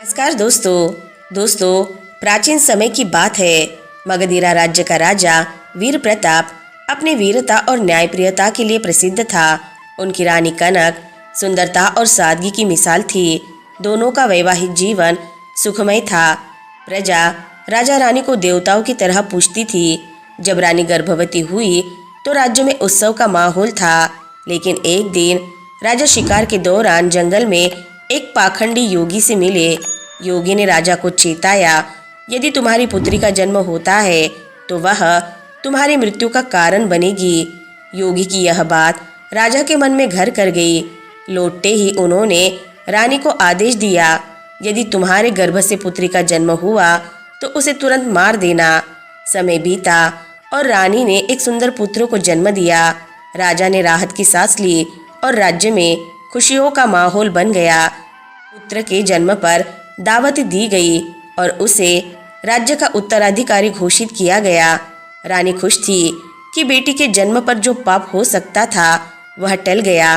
नमस्कार दोस्तों प्राचीन समय की बात है। मगधीरा राज्य का राजा वीर प्रताप अपनी वीरता और न्यायप्रियता के लिए प्रसिद्ध था। उनकी रानी कनक सुंदरता और सादगी की मिसाल थी। दोनों का वैवाहिक जीवन सुखमय था। प्रजा राजा रानी को देवताओं की तरह पूजती थी। जब रानी गर्भवती हुई तो राज्य में उत्सव का माहौल था। लेकिन एक दिन राजा शिकार के दौरान जंगल में एक पाखंडी योगी से मिले। योगी ने राजा को चेताया, यदि तुम्हारी पुत्री का जन्म होता है तो वह तुम्हारी मृत्यु का कारण बनेगी। योगी की यह बात राजा के मन में घर कर गई। लौटते ही उन्होंने रानी को आदेश दिया, यदि तुम्हारे गर्भ से पुत्री का जन्म हुआ तो उसे तुरंत मार देना। समय बीता और रानी ने एक सुंदर पुत्र को जन्म दिया। राजा ने राहत की सांस ली और राज्य में खुशियों का माहौल बन गया। पुत्र के जन्म पर दावत दी गई और उसे राज्य का उत्तराधिकारी घोषित किया गया। रानी खुश थी कि बेटी के जन्म पर जो पाप हो सकता था वह टल गया।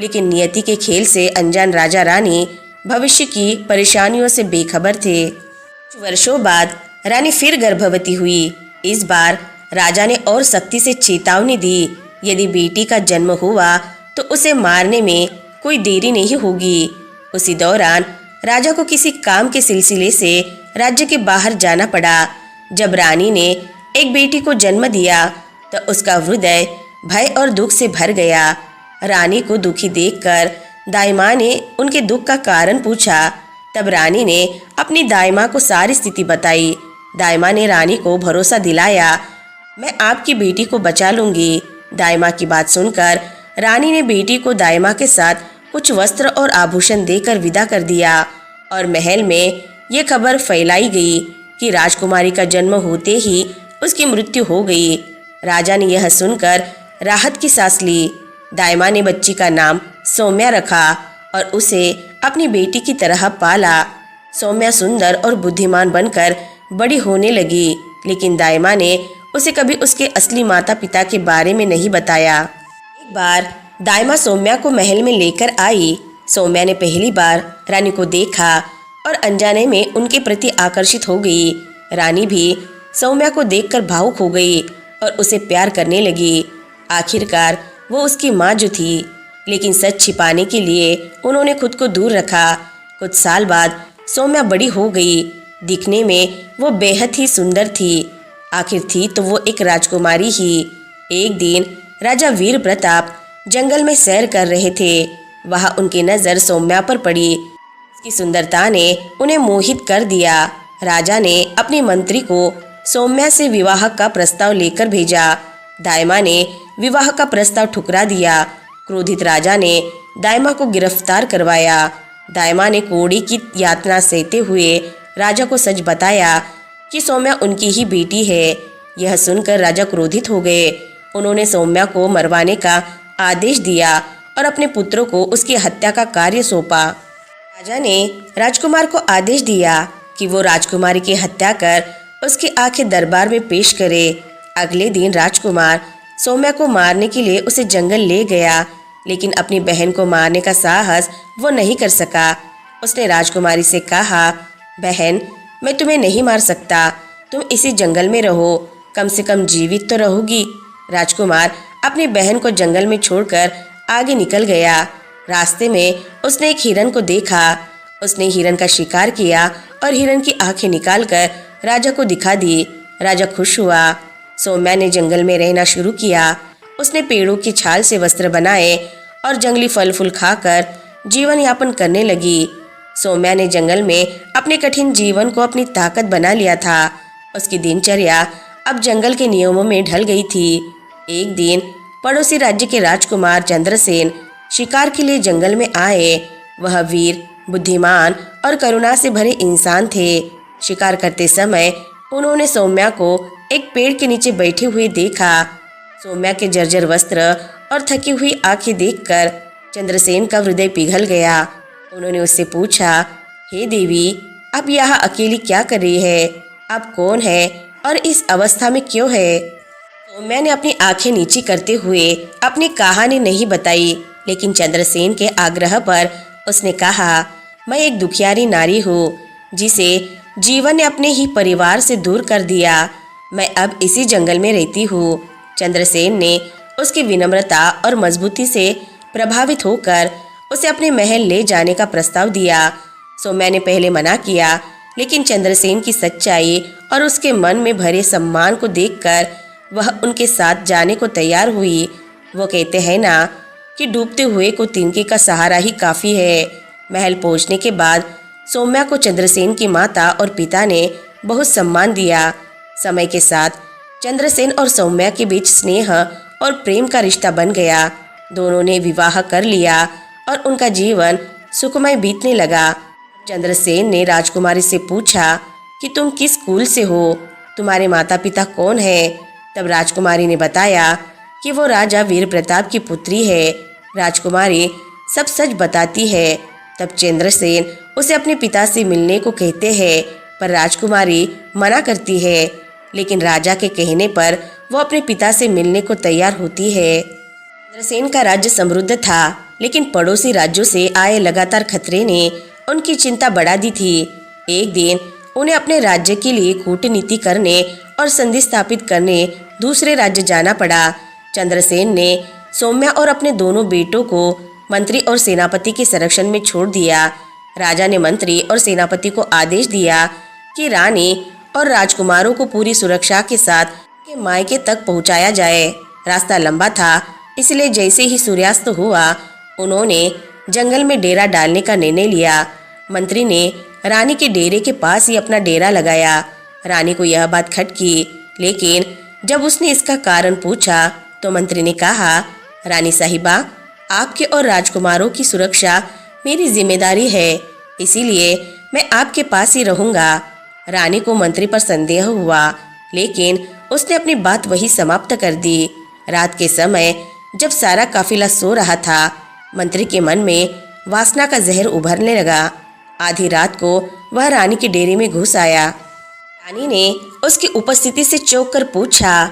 लेकिन नियति के खेल से अनजान राजा रानी भविष्य की परेशानियों से बेखबर थे। कुछ वर्षों बाद रानी फिर गर्भवती हुई। इस बार राजा ने और सख्ती से चेतावनी दी, यदि बेटी का जन्म हुआ तो उसे मारने में कोई देरी नहीं होगी। उसी दौरान राजा को किसी काम के सिलसिले से राज्य के बाहर जाना पड़ा। जब रानी ने एक बेटी को जन्म दिया तो उसका हृदय भय और दुख से भर गया। रानी को दुखी देखकर दाई माँ ने उनके दुख का कारण पूछा। तब रानी ने अपनी दाई माँ को सारी स्थिति बताई। दाई माँ ने रानी को भरोसा दिलाया, मैं आपकी बेटी को बचा लूंगी। दाई माँ की बात सुनकर रानी ने बेटी को दाई माँ के साथ कुछ वस्त्र और आभूषण देकर विदा कर दिया और महल में ये खबर फैलाई गई कि राजकुमारी का जन्म होते ही उसकी मृत्यु हो गई। राजा ने यह सुनकर राहत की सांस ली। दाई माँ ने बच्ची का नाम सौम्या रखा और उसे अपनी बेटी की तरह पाला। सौम्या सुंदर और बुद्धिमान बनकर बड़ी होने लगी, लेकिन दाई माँ ने उसे कभी उसके असली माता पिता के बारे में नहीं बताया। एक बार दाई माँ सौम्या को महल में लेकर आई। सौम्या ने पहली बार रानी को देखा और अनजाने में उनके प्रति आकर्षित हो गई। रानी भी सौम्या को देखकर भावुक हो गई और उसे प्यार करने लगी। आखिरकार वो उसकी माँ जो थी, लेकिन सच छिपाने के लिए उन्होंने खुद को दूर रखा। कुछ साल बाद सौम्या बड़ी हो गई। दिखने में वो बेहद ही सुंदर थी। आखिर थी तो वो एक राजकुमारी ही। एक दिन राजा वीर प्रताप जंगल में सैर कर रहे थे। वहां उनकी नज़र सौम्या पर पड़ी। उसकी सुंदरता ने उन्हें मोहित कर दिया। राजा ने अपनी मंत्री को सौम्या से विवाह का प्रस्ताव लेकर भेजा। दाई माँ ने विवाह का प्रस्ताव ठुकरा दिया। क्रोधित राजा ने दाई माँ को गिरफ्तार करवाया। दाई माँ ने कोड़ी की यातना सहते हुए राजा को सच बताया कि सौम्या उनकी ही बेटी है। यह सुनकर राजा क्रोधित हो गए। उन्होंने सौम्या को मरवाने का आदेश दिया और अपने पुत्रों को उसकी हत्या का कार्य सौंपा। राजा ने राजकुमार को आदेश दिया कि वो राजकुमारी की हत्या कर उसकी आंखें दरबार में पेश करे। अगले दिन राजकुमार सौम्या को मारने के लिए उसे जंगल ले गया, लेकिन अपनी बहन को मारने का साहस वो नहीं कर सका। उसने राजकुमारी से कहा, बहन, मैं तुम्हें नहीं मार सकता, तुम इसी जंगल में रहो, कम से कम जीवित तो रहोगी। राजकुमार अपनी बहन को जंगल में छोड़कर आगे निकल गया। रास्ते में उसने एक हिरन को देखा। उसने हिरन का शिकार किया और हिरन की आंखें निकालकर राजा को दिखा दी। राजा खुश हुआ। सौम्या ने जंगल में रहना शुरू किया। उसने पेड़ों की छाल से वस्त्र बनाए और जंगली फल फूल खाकर जीवन यापन करने लगी। सौम्या ने जंगल में अपने कठिन जीवन को अपनी ताकत बना लिया था। उसकी दिनचर्या अब जंगल के नियमों में ढल गई थी। एक दिन पड़ोसी राज्य के राजकुमार चंद्रसेन शिकार के लिए जंगल में आए। वह वीर, बुद्धिमान और करुणा से भरे इंसान थे। शिकार करते समय उन्होंने सौम्या को एक पेड़ के नीचे बैठे हुए देखा। सौम्या के जर्जर वस्त्र और थकी हुई आंखें देखकर चंद्रसेन का हृदय पिघल गया। उन्होंने उससे पूछा, हे देवी, आप यहाँ अकेली क्या कर रही है? आप कौन है और इस अवस्था में क्यों है? सौम्या ने अपनी आंखें नीची करते हुए अपनी कहानी नहीं बताई, लेकिन चंद्रसेन के आग्रह पर उसने कहा, मैं एक दुखियारी नारी हूँ जिसे जीवन ने अपने ही परिवार से दूर कर दिया। मैं अब इसी जंगल में रहती हूँ। चंद्रसेन ने उसकी विनम्रता और मजबूती से प्रभावित होकर उसे अपने महल ले जाने का प्रस्ताव दिया। सौम्या ने पहले मना किया, लेकिन चंद्रसेन की सच्चाई और उसके मन में भरे सम्मान को देखकर वह उनके साथ जाने को तैयार हुई। वो कहते हैं ना कि डूबते हुए को तिनके का सहारा ही काफ़ी है। महल पहुंचने के बाद सौम्या को चंद्रसेन की माता और पिता ने बहुत सम्मान दिया। समय के साथ चंद्रसेन और सौम्या के बीच स्नेह और प्रेम का रिश्ता बन गया। दोनों ने विवाह कर लिया और उनका जीवन सुखमय बीतने लगा। चंद्रसेन ने राजकुमारी से पूछा कि तुम किस कुल से हो, तुम्हारे माता पिता कौन है। तब राजकुमारी ने बताया कि वो राजा वीर प्रताप की पुत्री है। राजकुमारी सब सच बताती है। तब चंद्रसेन उसे अपने पिता से मिलने को कहते हैं, पर राजकुमारी मना करती है। लेकिन राजा के कहने पर वो अपने पिता से मिलने को तैयार होती है। चंद्रसेन का राज्य समृद्ध था, लेकिन पड़ोसी राज्यों से आए लगातार खतरे ने उनकी चिंता बढ़ा दी थी। एक दिन उन्हें अपने राज्य के लिए कूटनीति करने और संधि स्थापित करने दूसरे राज्य जाना पड़ा। चंद्रसेन ने सौम्या और अपने दोनों बेटों को मंत्री और सेनापति के संरक्षण में छोड़ दिया। राजा ने मंत्री और सेनापति को आदेश दिया कि रानी और राजकुमारों को पूरी सुरक्षा के साथ के मायके तक पहुंचाया जाए। रास्ता लंबा था, इसलिए जैसे ही सूर्यास्त हुआ उन्होंने जंगल में डेरा डालने का निर्णय लिया। मंत्री ने रानी के डेरे के पास ही अपना डेरा लगाया। रानी को यह बात खटकी, लेकिन जब उसने इसका कारण पूछा तो मंत्री ने कहा, रानी साहिबा, आपके और राजकुमारों की सुरक्षा मेरी जिम्मेदारी है, इसीलिए मैं आपके पास ही रहूंगा। रानी को मंत्री पर संदेह हुआ, लेकिन उसने अपनी बात वही समाप्त कर दी। रात के समय जब सारा काफिला सो रहा था, मंत्री के मन में वासना का जहर उभरने लगा। आधी रात को वह रानी के डेरे में घुस आया। रानी ने उसकी उपस्थिति से चौंक कर पूछा,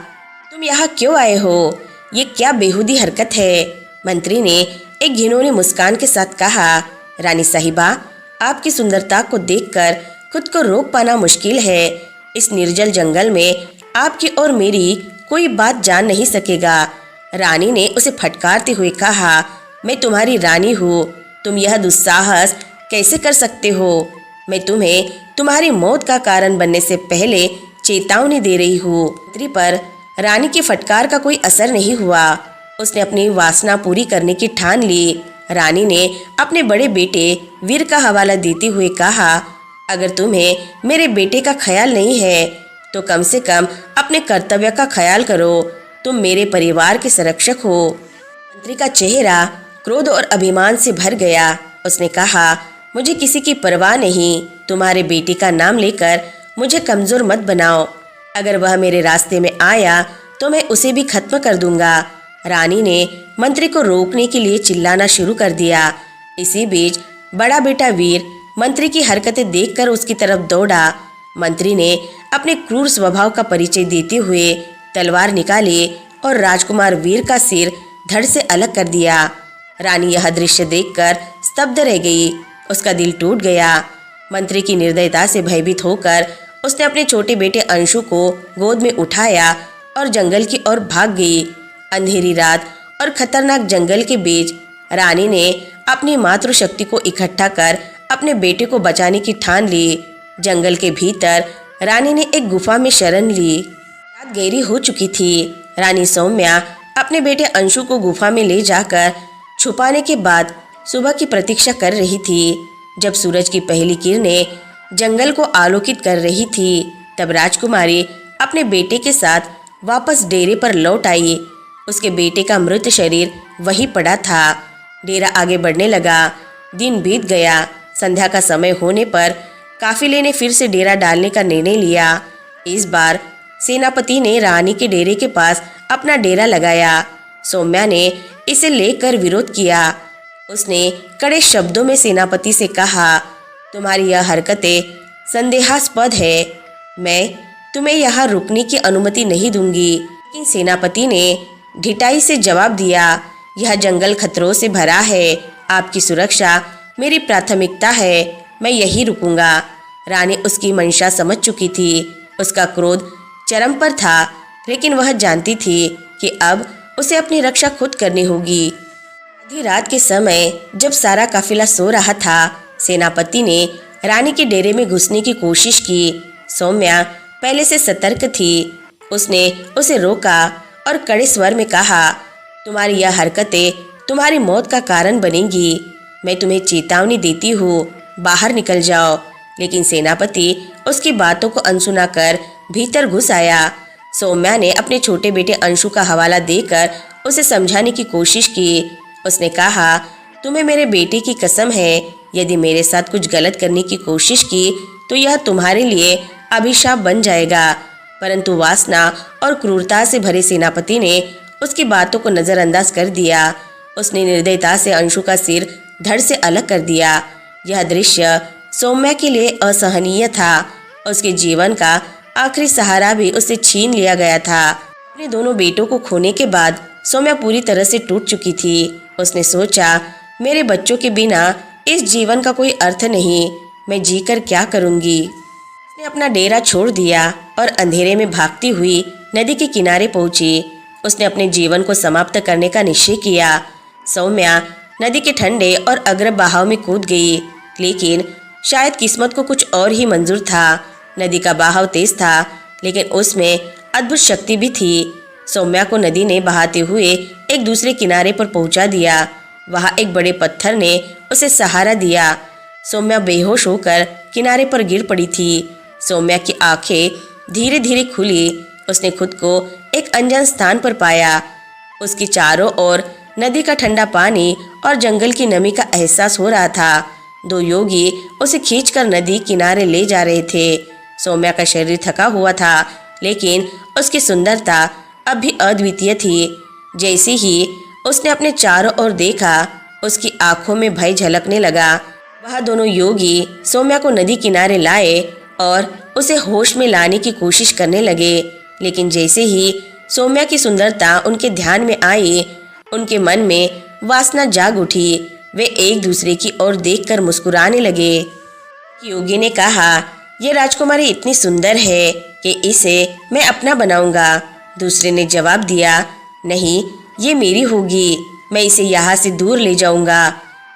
तुम यहाँ क्यों आए हो? ये क्या बेहुदी हरकत है? मंत्री ने एक घिनौनी मुस्कान के साथ कहा, रानी साहिबा, आपकी सुंदरता को देखकर खुद को रोक पाना मुश्किल है। इस निर्जल जंगल में आपकी और मेरी कोई बात जान नहीं सकेगा। रानी ने उसे फटकारते हुए कहा, मैं तुम्हारी रानी हूँ, तुम यह दुस्साहस कैसे कर सकते हो? मैं तुम्हें तुम्हारी मौत का कारण बनने से पहले चेतावनी दे रही हूँ। मंत्री पर रानी की फटकार का कोई असर नहीं हुआ। उसने अपनी वासना पूरी करने की ठान ली। रानी ने अपने बड़े बेटे वीर का हवाला देते हुए कहा, अगर तुम्हें मेरे बेटे का ख्याल नहीं है तो कम से कम अपने कर्तव्य का ख्याल करो। तुम मेरे परिवार के संरक्षक हो। मंत्री का चेहरा क्रोध और अभिमान से भर गया। उसने कहा, मुझे किसी की परवाह नहीं। तुम्हारे बेटे का नाम लेकर मुझे कमजोर मत बनाओ। अगर वह मेरे रास्ते में आया तो मैं उसे भी खत्म कर दूंगा। रानी ने मंत्री को रोकने के लिए चिल्लाना शुरू कर दिया। इसी बीच बड़ा बेटा वीर मंत्री की हरकतें देखकर उसकी तरफ दौड़ा। मंत्री ने अपने क्रूर स्वभाव का परिचय देते हुए तलवार निकाली और राजकुमार वीर का सिर धड़ से अलग कर दिया। रानी यह दृश्य देखकर स्तब्ध रह गई। उसका दिल टूट गया। मंत्री की निर्दयता से भयभीत होकर उसने अपने छोटे बेटे अंशु को गोद में उठाया और जंगल की ओर भाग गई। अंधेरी रात और खतरनाक जंगल के बीच रानी ने अपनी मातृशक्ति को इकट्ठा कर अपने बेटे को बचाने की ठान ली। जंगल के भीतर रानी ने एक गुफा में शरण ली। रात गहरी हो चुकी थी। रानी सौम्या अपने बेटे अंशु को गुफा में ले जाकर छुपाने के बाद सुबह की प्रतीक्षा कर रही थी। जब सूरज की पहली किरणें जंगल को आलोकित कर रही थी, तब राजकुमारी अपने बेटे के साथ वापस डेरे पर लौट आई। उसके बेटे का मृत शरीर वहीं पड़ा था। डेरा आगे बढ़ने लगा। दिन बीत गया। संध्या का समय होने पर काफिले ने फिर से डेरा डालने का निर्णय लिया। इस बार सेनापति ने रानी के डेरे के पास अपना डेरा लगाया। सौम्या ने इसे लेकर विरोध किया। उसने कड़े शब्दों में सेनापति से कहा, तुम्हारी यह हरकतें संदेहास्पद है। मैं तुम्हें यहाँ रुकने की अनुमति नहीं दूंगी। लेकिन सेनापति ने ढिठाई से जवाब दिया, यह जंगल खतरों से भरा है। आपकी सुरक्षा मेरी प्राथमिकता है, मैं यही रुकूंगा। रानी उसकी मंशा समझ चुकी थी। उसका क्रोध चरम पर था, लेकिन वह जानती थी कि अब उसे अपनी रक्षा खुद करनी होगी। आधी रात के समय जब सारा काफिला सो रहा था, सेनापति ने रानी के डेरे में घुसने की कोशिश की। सौम्या पहले से सतर्क थी। उसने उसे रोका और कड़े स्वर में कहा, तुम्हारी यह हरकतें तुम्हारी मौत का कारण बनेंगी। मैं तुम्हें चेतावनी देती हूँ, बाहर निकल जाओ। लेकिन सेनापति उसकी बातों को अनसुना कर भीतर घुस आया। सौम्या ने अपने छोटे बेटे अंशु का हवाला देकर उसे समझाने की कोशिश की। उसने कहा, तुम्हें मेरे बेटे की कसम है, यदि मेरे साथ कुछ गलत करने की कोशिश की तो यह तुम्हारे लिए अभिशाप बन जाएगा। परंतु वासना और क्रूरता से भरे सेनापति ने उसकी बातों को नजरअंदाज कर दिया। उसने निर्दयता से अंशु का सिर धड़ से अलग कर दिया। यह दृश्य सौम्या के लिए असहनीय था। उसके जीवन का आखिरी सहारा भी उससे छीन लिया गया था। अपने दोनों बेटों को खोने के बाद सौम्या पूरी तरह से टूट चुकी थी। उसने सोचा, मेरे बच्चों के बिना इस जीवन का कोई अर्थ नहीं, मैं जीकर क्या करूंगी। उसने अपना डेरा छोड़ दिया और अंधेरे में भागती हुई नदी के किनारे पहुंची। उसने अपने जीवन को समाप्त करने का निश्चय किया। सौम्या नदी के ठंडे और अग्र बहाव में कूद गई, लेकिन शायद किस्मत को कुछ और ही मंजूर था। नदी का बहाव तेज था, लेकिन उसमें अद्भुत शक्ति भी थी। सौम्या को नदी ने बहाते हुए एक दूसरे किनारे पर पहुंचा दिया। वहां एक बड़े पत्थर ने उसे सहारा दिया। सौम्या बेहोश होकर किनारे पर गिर पड़ी थी। सौम्या की आंखें धीरे धीरे खुली। उसने खुद को एक अनजान स्थान पर पाया। उसकी चारों ओर नदी का ठंडा पानी और जंगल की नमी का एहसास हो रहा था। दो योगी उसे खींचकर नदी किनारे ले जा रहे थे। सौम्या का शरीर थका हुआ था, लेकिन उसकी सुंदरता अब भी अद्वितीय थी। जैसे ही उसने अपने चारों ओर देखा, उसकी आंखों में भय झलकने लगा। वह दोनों योगी सौम्या को नदी किनारे लाए और उसे होश में लाने की कोशिश करने लगे। लेकिन जैसे ही सौम्या की सुंदरता उनके ध्यान में आई, उनके मन में वासना जाग उठी। वे एक दूसरे की ओर देखकर मुस्कुराने लगे। योगी ने कहा, यह राजकुमारी इतनी सुंदर है कि इसे मैं अपना बनाऊंगा। दूसरे ने जवाब दिया, नहीं, ये मेरी होगी, मैं इसे यहाँ से दूर ले जाऊंगा।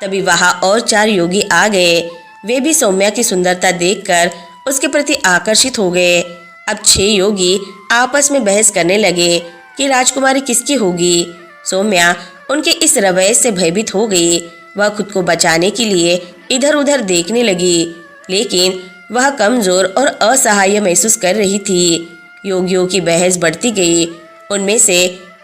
तभी वहाँ और 4 योगी आ गए। वे भी सौम्या की सुंदरता देखकर उसके प्रति आकर्षित हो गए। अब 6 योगी आपस में बहस करने लगे कि राजकुमारी किसकी होगी। सौम्या उनके इस रवैये से भयभीत हो गई। वह खुद को बचाने के लिए इधर उधर देखने लगी, लेकिन वह कमजोर और असहाय महसूस कर रही थी। योगियों की बहस बढ़ती गई। उनमें से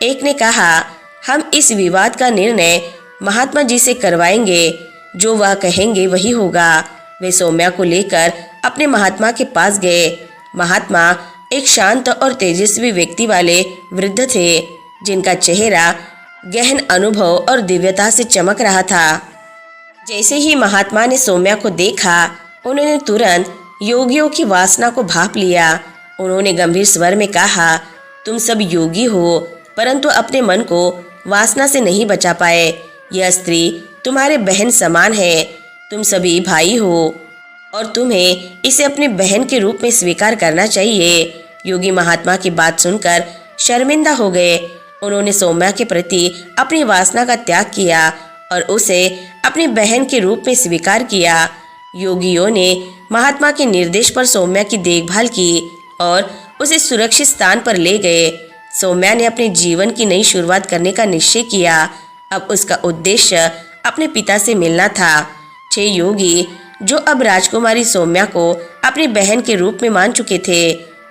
एक ने कहा, हम इस विवाद का निर्णय महात्मा जी से करवाएंगे, जो वह कहेंगे वही होगा। वे सौम्या को लेकर अपने महात्मा के पास गए। महात्मा एक शांत और तेजस्वी व्यक्ति वाले वृद्ध थे, जिनका चेहरा गहन अनुभव और दिव्यता से चमक रहा था। जैसे ही महात्मा ने सौम्या को देखा, उन्होंने तुरंत योगियों की वासना को भांप लिया। उन्होंने गंभीर स्वर में कहा, तुम सब योगी हो, परंतु अपने मन को वासना से नहीं बचा पाए। यह स्त्री तुम्हारे बहन समान है। तुम सभी भाई हो और तुम्हें इसे अपनी बहन के रूप में स्वीकार करना चाहिए। योगी महात्मा की बात सुनकर शर्मिंदा हो गए। उन्होंने सौम्या के प्रति अपनी वासना का त्याग किया और उसे अपनी बहन के रूप में स्वीकार किया। योगियों ने महात्मा के निर्देश पर सौम्या की देखभाल की और उसे सुरक्षित स्थान पर ले गए। सौम्या ने अपने जीवन की नई शुरुआत करने का निश्चय किया। अब उसका उद्देश्य अपने पिता से मिलना था। 6 योगी, जो अब राजकुमारी सौम्या को अपनी बहन के रूप में मान चुके थे,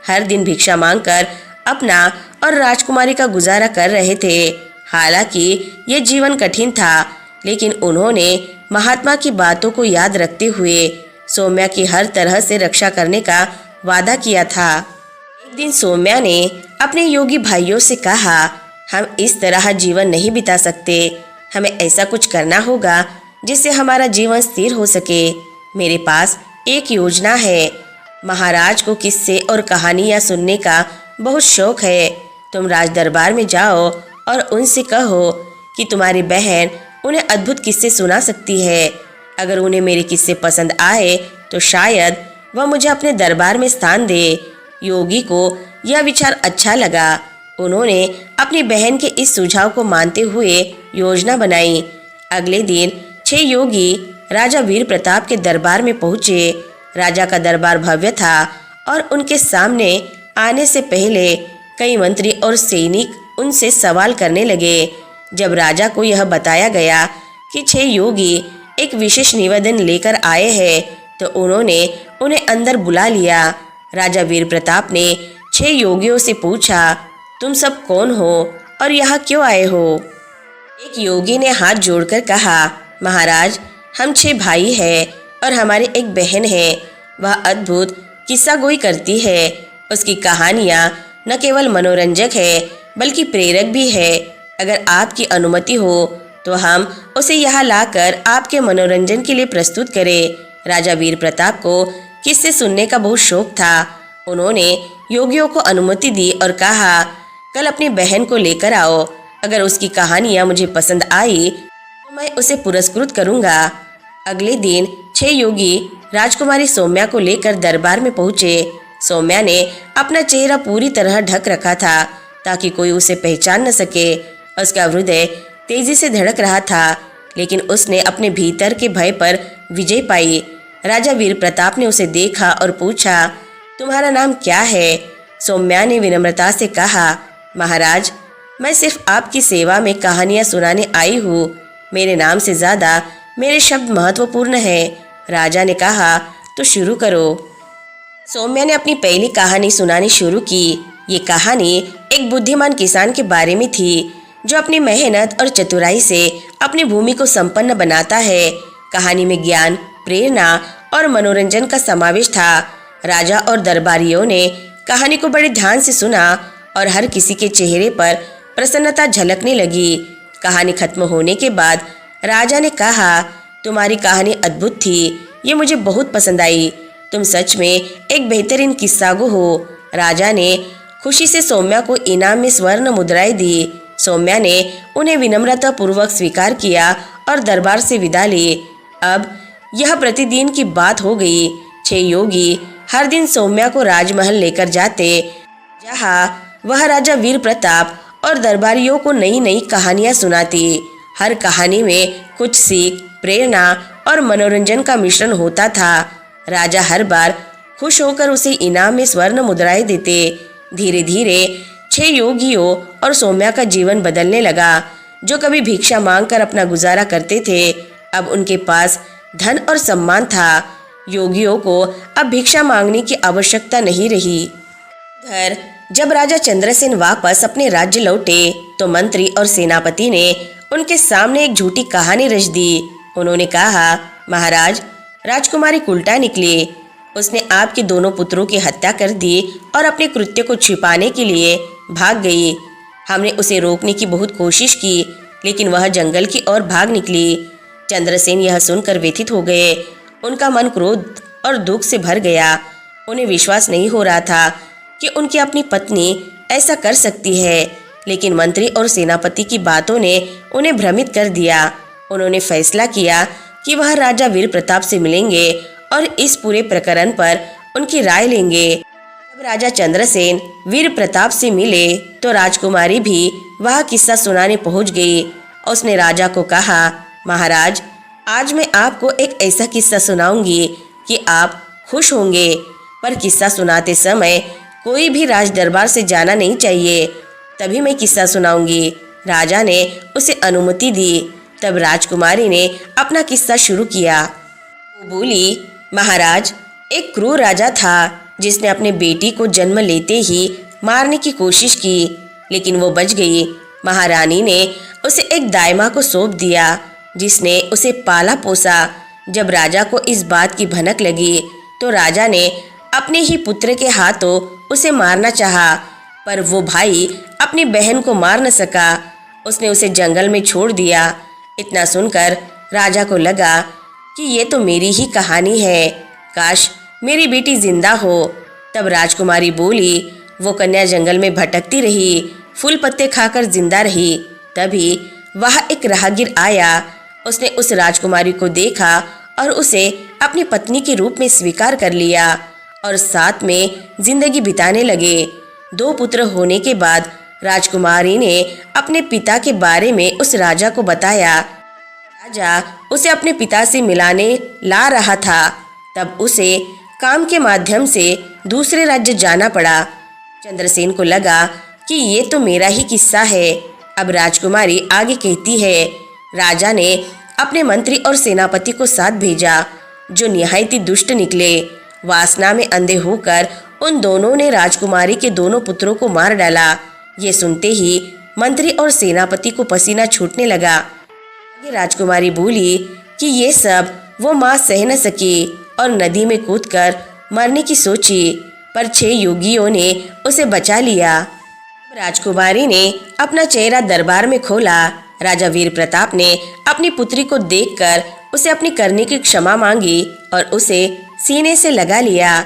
हर दिन भिक्षा मांगकर अपना और राजकुमारी का गुजारा कर रहे थे। हालांकि ये जीवन कठिन था, लेकिन उन्होंने महात्मा की बातों को याद रखते हुए सौम्या की हर तरह से रक्षा करने का वादा किया था। एक दिन सौम्या ने अपने योगी भाइयों से कहा, हम इस तरह जीवन नहीं बिता सकते। हमें ऐसा कुछ करना होगा जिससे हमारा जीवन स्थिर हो सके। मेरे पास एक योजना है। महाराज को किस्से और कहानियाँ सुनने का बहुत शौक है। तुम राज दरबार में जाओ और उनसे कहो कि तुम्हारी बहन उन्हें अद्भुत किस्से सुना सकती है। अगर उन्हें मेरे किस्से पसंद आए तो शायद वह मुझे अपने दरबार में स्थान दे। योगी को यह विचार अच्छा लगा। उन्होंने अपनी बहन के इस सुझाव को मानते हुए योजना बनाई। अगले दिन 6 योगी राजा वीर प्रताप के दरबार में पहुंचे। राजा का दरबार भव्य था और उनके सामने आने से पहले कई मंत्री और सैनिक उनसे सवाल करने लगे। जब राजा को यह बताया गया कि 6 योगी एक विशेष निवेदन लेकर आए हैं तो उन्होंने उन्हें अंदर बुला लिया। राजा वीर प्रताप ने 6 योगियों से पूछा, तुम सब कौन हो और यहाँ क्यों आए हो? एक योगी ने हाथ जोड़कर कहा, महाराज, हम 6 भाई हैं और हमारी एक बहन है। वह अद्भुत किस्सा गोई करती है। उसकी कहानियाँ न केवल मनोरंजक है बल्कि प्रेरक भी है। अगर आपकी अनुमति हो तो हम उसे यहाँ लाकर आपके मनोरंजन के लिए प्रस्तुत करें। राजा वीर प्रताप को किस्से सुनने का बहुत शौक था। उन्होंने योगियों को अनुमति दी और कहा, कल अपनी बहन को लेकर आओ। अगर उसकी कहानियाँ मुझे पसंद आई तो मैं उसे पुरस्कृत करूँगा। अगले दिन 6 योगी राजकुमारी सौम्या को लेकर दरबार में पहुँचे। सौम्या ने अपना चेहरा पूरी तरह ढक रखा था ताकि कोई उसे पहचान न सके। उसका हृदय तेजी से धड़क रहा था, लेकिन उसने अपने भीतर के भय पर विजय पाई। राजा वीर प्रताप ने उसे देखा और पूछा, तुम्हारा नाम क्या है? सौम्या ने विनम्रता से कहा, महाराज, मैं सिर्फ आपकी सेवा में कहानियाँ सुनाने आई हूँ। मेरे नाम से ज़्यादा मेरे शब्द महत्वपूर्ण हैं। राजा ने कहा, तो शुरू करो। सौम्या ने अपनी पहली कहानी सुनानी शुरू की। ये कहानी एक बुद्धिमान किसान के बारे में थी जो अपनी मेहनत और चतुराई से अपनी भूमि को संपन्न बनाता है। कहानी में ज्ञान, प्रेरणा और मनोरंजन का समावेश था। राजा और दरबारियों ने कहानी को बड़े ध्यान से सुना और हर किसी के चेहरे पर प्रसन्नता झलकने लगी। कहानी खत्म होने के बाद राजा ने कहा, तुम्हारी कहानी अद्भुत थी। ये मुझे बहुत पसंद आई। तुम सच में एक बेहतरीन किस्सागो हो। राजा ने खुशी से सौम्या को इनाम में स्वर्ण मुद्राएं दी। सौम्या ने उन्हें विनम्रता पूर्वक स्वीकार किया और दरबार से विदा ली। अब यह प्रतिदिन की बात हो गई। 6 योगी हर दिन सौम्या को राजमहल लेकर जाते, जहाँ वह राजा वीर प्रताप और दरबारियों को नई नई कहानियाँ सुनाती। हर कहानी में कुछ सीख, प्रेरणा और मनोरंजन का मिश्रण होता था। राजा हर बार खुश होकर उसे इनाम में स्वर्ण मुद्राएं देते। धीरे धीरे 6 योगियों और सौम्या का जीवन बदलने लगा। जो कभी भिक्षा मांगकर अपना गुजारा करते थे, अब उनके पास धन और सम्मान था। योगियों को अब भिक्षा मांगने की आवश्यकता नहीं रही। उधर जब राजा चंद्रसेन वापस अपने राज्य लौटे तो मंत्री और सेनापति ने उनके सामने एक झूठी कहानी रच दी। उन्होंने कहा, महाराज, राजकुमारी उल्टा निकली। उसने आपके दोनों पुत्रों की हत्या कर दी और अपने कृत्य को छिपाने के लिए भाग गई। हमने उसे रोकने की बहुत कोशिश की, लेकिन वह जंगल की ओर भाग निकली। चंद्रसेन यह सुनकर व्यथित हो गए। उनका मन क्रोध और दुख से भर गया। उन्हें विश्वास नहीं हो रहा था कि उनकी अपनी पत्नी ऐसा कर सकती है, लेकिन मंत्री और सेनापति की बातों ने उन्हें भ्रमित कर दिया। उन्होंने फैसला किया कि वह राजा वीर प्रताप से मिलेंगे और इस पूरे प्रकरण पर उनकी राय लेंगे। जब राजा चंद्रसेन वीर प्रताप से मिले तो राजकुमारी भी वह किस्सा सुनाने पहुंच गई। उसने राजा को कहा, महाराज, आज मैं आपको एक ऐसा किस्सा सुनाऊंगी कि आप खुश होंगे, पर किस्सा सुनाते समय कोई भी राज दरबार से जाना नहीं चाहिए, तभी मैं किस्सा सुनाऊंगी। राजा ने उसे अनुमति दी। तब राजकुमारी ने अपना किस्सा शुरू किया। वो बोली, महाराज, एक क्रूर राजा था जिसने अपने बेटी को जन्म लेते ही मारने की कोशिश की, लेकिन वो बच गई। महारानी ने उसे एक दाइमा को सौंप दिया जिसने उसे पाला पोसा। जब राजा को इस बात की भनक लगी तो राजा ने अपने ही पुत्र के हाथों उसे मारना चाहा, पर वो भाई अपनी बहन को मार न सका। उसने उसे जंगल में छोड़ दिया। इतना सुनकर राजा को लगा कि ये तो मेरी ही कहानी है, काश मेरी बेटी जिंदा हो। तब राजकुमारी बोली, वो कन्या जंगल में भटकती रही, फूल पत्ते खाकर जिंदा रही। तभी वहाँ एक राहगीर आया। उसने उस राजकुमारी को देखा और उसे अपनी पत्नी के रूप में स्वीकार कर लिया और साथ में जिंदगी बिताने लगे। 2 पुत्र होने के बाद राजकुमारी ने अपने पिता के बारे में उस राजा को बताया। राजा उसे अपने पिता से मिलाने ला रहा था, तब उसे काम के माध्यम से दूसरे राज्य जाना पड़ा। चंद्रसेन को लगा कि ये तो मेरा ही किस्सा है। अब राजकुमारी आगे कहती है, राजा ने अपने मंत्री और सेनापति को साथ भेजा, जो निहायत ही दुष्ट निकले। वासना में अंधे होकर उन दोनों ने राजकुमारी के दोनों पुत्रों को मार डाला। ये सुनते ही मंत्री और सेनापति को पसीना छूटने लगा। आगे राजकुमारी बोली कि ये सब वो माँ सह न सकी और नदी में कूदकर मरने की सोची, पर 6 योगियों ने उसे बचा लिया। राजकुमारी ने अपना चेहरा दरबार में खोला। राजा वीर प्रताप ने अपनी पुत्री को देखकर उसे अपनी करने की क्षमा मांगी और उसे सीने से लगा लिया।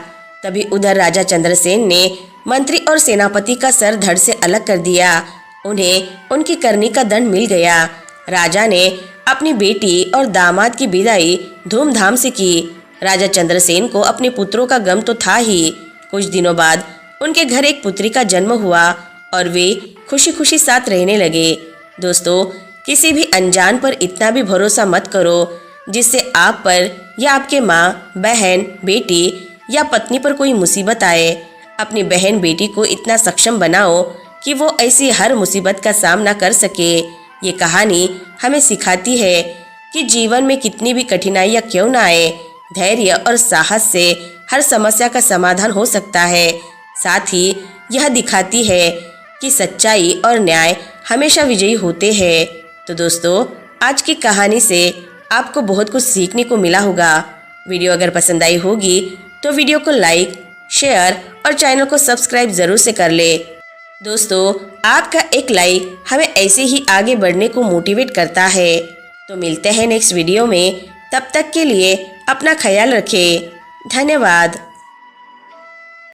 तभी उधर राजा चंद्रसेन ने मंत्री और सेनापति का सर धड़ से अलग कर दिया। उन्हें उनकी करनी का दंड मिल गया। राजा ने अपनी बेटी और दामाद की विदाई धूमधाम से की। राजा चंद्रसेन को अपने पुत्रों का गम तो था ही। कुछ दिनों बाद उनके घर एक पुत्री का जन्म हुआ और वे खुशी खुशी साथ रहने लगे। दोस्तों, किसी भी अनजान पर इतना भी भरोसा मत करो जिससे आप पर या आपके माँ, बहन, बेटी या पत्नी पर कोई मुसीबत आए। अपनी बहन बेटी को इतना सक्षम बनाओ कि वो ऐसी हर मुसीबत का सामना कर सके। ये कहानी हमें सिखाती है कि जीवन में कितनी भी कठिनाइयाँ क्यों ना आए, धैर्य और साहस से हर समस्या का समाधान हो सकता है। साथ ही यह दिखाती है कि सच्चाई और न्याय हमेशा विजयी होते हैं। तो दोस्तों, आज की कहानी से आपको बहुत कुछ सीखने को मिला होगा। वीडियो अगर पसंद आई होगी तो वीडियो को लाइक, शेयर और चैनल को सब्सक्राइब ज़रूर से कर ले। दोस्तों, आपका एक लाइक हमें ऐसे ही आगे बढ़ने को मोटिवेट करता है। तो मिलते हैं नेक्स्ट वीडियो में। तब तक के लिए अपना ख्याल रखें। धन्यवाद।